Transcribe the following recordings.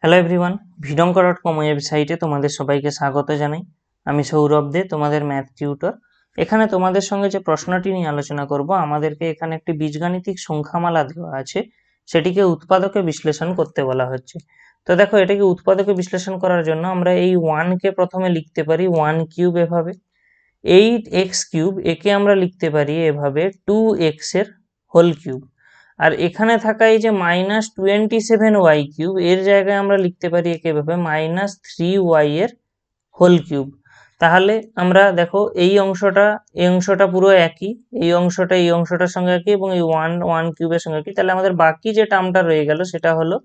Hello everyone, ভিডঙ্ক.কম ওয়েবসাইটে তোমাদের সবাইকে স্বাগত জানাই। আমি সৌরভ দে, তোমাদের ম্যাথ টিউটর। এখানে তোমাদের সঙ্গে যে প্রশ্নটি নিয়ে আলোচনা করব, আমাদেরকে এখানে একটি বীজগাণিতিক সংখ্যামালা দেওয়া আছে, সেটিকে উৎপাদকে বিশ্লেষণ করতে বলা হচ্ছে। তো দেখো, এটাকে উৎপাদকে বিশ্লেষণ করার জন্য আমরা এই 1কে প্রথমে লিখতে পারি 1 কিউব এভাবে, 8x কিউব একে আমরা লিখতে পারি এভাবে 2x এর হোল কিউব, আর এখানে থাকা এই যে -27y কিউব এর জায়গায় আমরা লিখতে পারি একে এভাবে -3y এর হোল কিউব। তাহলে আমরা দেখো এই অংশটা পুরো একই, এই অংশটার সঙ্গে একই, এবং এই 1 কিউবের সঙ্গে একই। তাহলে আমাদের বাকি যে টার্মটা রয়ে গেল সেটা হলো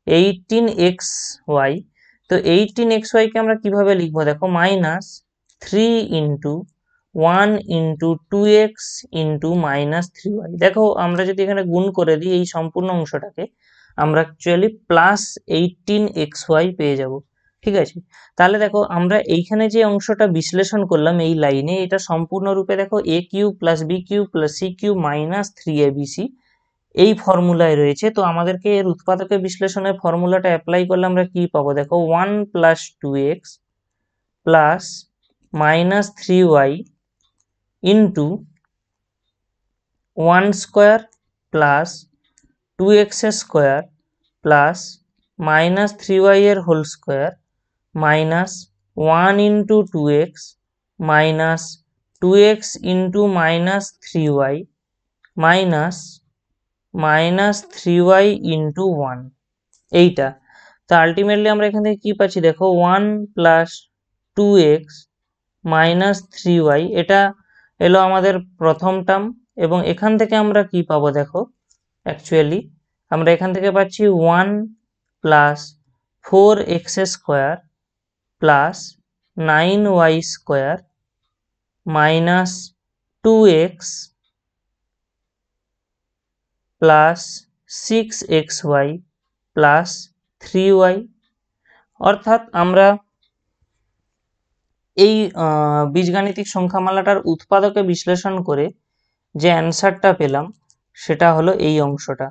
18xy। তো 18xy কে আমরা কিভাবে লিখবো, দেখো -3 into 1 into 2x into -3y। দেখো আমরা যদি এখানে গুণ করে দিই এই সম্পূর্ণ অংশটাকে, আমরা অ্যাকচুয়ালি +18xy পেয়ে যাব। ঠিক আছে, তাহলে দেখো আমরা এইখানে যে অংশটা বিশ্লেষণ করলাম এই লাইনে, এটা সম্পূর্ণরূপে দেখো a cube plus b cube plus c cube minus 3abc এই ফর্মুলায় রয়েছে। তো আমাদেরকে এর উৎপাদকের বিশ্লেষণের ফর্মুলাটা অ্যাপ্লাই করলে আমরা কি পাবো, দেখো 1 plus 2x plus -3y into 1 square plus 2x square plus -3y এর whole square minus 1 into 2x minus 2x into -3y minus -3y into 1, এইটা। তো আলটিমেটলি আমরা এখান থেকে কি পাচ্ছি, দেখো 1 প্লাস 2x মাইনাস 3y, এটা এলো আমাদের প্রথম টার্ম। এবং এখান থেকে আমরা কি পাবো, দেখো অ্যাকচুয়ালি আমরা এখান থেকে পাচ্ছি 1 plus 4x square plus 9y square minus 2x plus 6xy plus 3y। অর্থাৎ আমরা এই বীজগাণিতিক সংখ্যামালাটার উৎপাদকে বিশ্লেষণ করে যে অ্যান্সারটা পেলাম সেটা হলো এই অংশটা,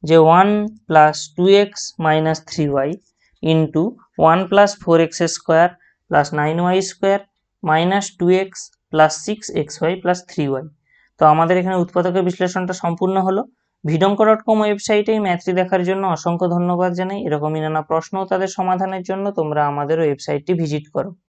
যে 1 plus 2x minus 3y into 1 plus 4x square plus 9y square minus 2x plus 6xy plus 3y। তো আমাদের এখানে উৎপাদকের বিশ্লেষণটা সম্পূর্ণ হলো। ভিডঙ্ক.কম ওয়েবসাইটে এই ম্যাথটি দেখার জন্য অসংখ্য ধন্যবাদ জানাই। এরকমই নানা প্রশ্ন ও তাদের সমাধানের জন্য তোমরা আমাদের ওয়েবসাইটটি ভিজিট করো।